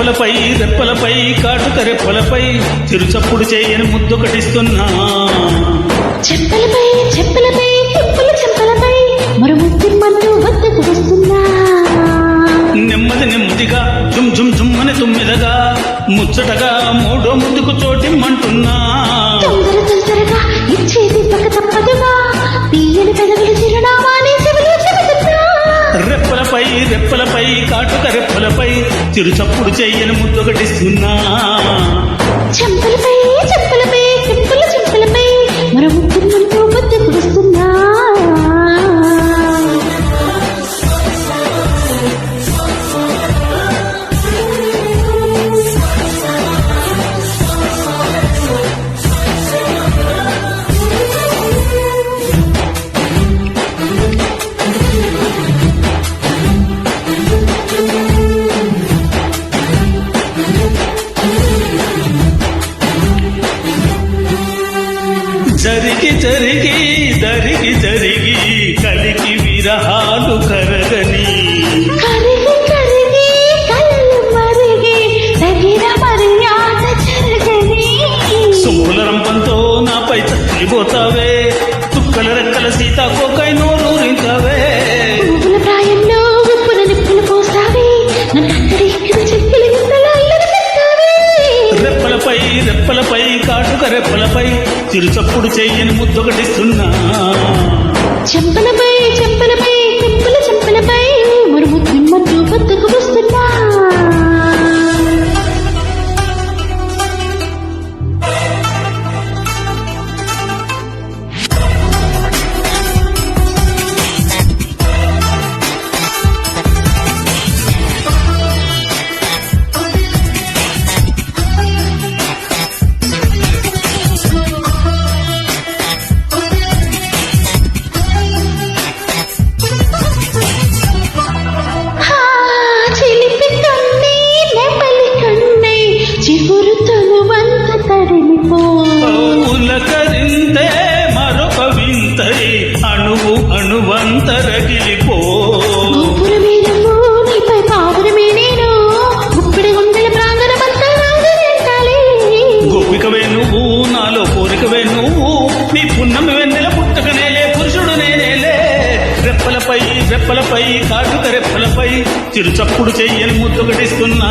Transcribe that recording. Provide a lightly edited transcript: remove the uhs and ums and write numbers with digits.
రెప్పలపై రెప్పలపై కాటుక రెప్పలపై చిరుచప్పుడు చేయని ముద్దొకటిస్తున్నా. చెంపలపై చెంపలపై చెప్పుల చెంపలపై మరో ముద్దిమ్మంటూ వద్దకు వస్తున్నా. నెమ్మది నెమ్మదిగా జుమ్ జుమ్ జుమ్ అని తుమ్మిదగా ముచ్చటగా మూడో ముద్దుకు చోటిమ్మంటున్నా. తొందరగా ఇచ్చేది పక్క తప్పదుగా తీయని పెదవులు చిరునామాని చెవిలో చెబుతున్నా. రెప్పలపై రెప్పలపై కాటుక రెప్పలపై చిరుచప్పుడు చేయని ముద్దొకటిస్తున్నా. చెంపలపై చెంపలపై చెప్పుల చెంపలపై మరో ముద్దిమ్మంటూ వద్దకు వస్తున్నా. జరిగి జరిగి జరిగి జరిగి కలికి విరహాలు కరగని కరిగి కరిగి కళ్ళు మరిగి తగిన మర్యాద జరగని. సోముల రంపంతో నాపై చచ్చిపోతావే తుక్కల రెక్కల సీతాకోకై నోరూరించావే. పువ్వుల ప్రాయంలో ఉప్పుల నిప్పులు పోస్తావే నన్నందరి ఇక్కడ చెక్కులు ఇంతలో అల్లరి పెట్టావే. రెప్పలపై రెప్పలపై కాటుక రెప్పలపై చిరుచప్పుడు చెయ్యని ముద్దొకటిస్తున్నా. చెంపలపై చెంపలపై చెప్పుల చెంపలపై మరో ముద్దిమ్మంటూ వద్దకు వస్తున్నా. పులకరింతే మరొక వింతై అణువు అణువంతరగిలిపో. గోపికవే నువ్వు నాలో కోరికవే నువ్వు నీ పున్నమి వెన్నెల పుట్టకనేలే పురుషుడు నేనేలే. రెప్పలపై రెప్పలపై కాటుక రెప్పలపై చిరుచప్పుడు చెయ్యని ముద్దొకటిస్తున్నా.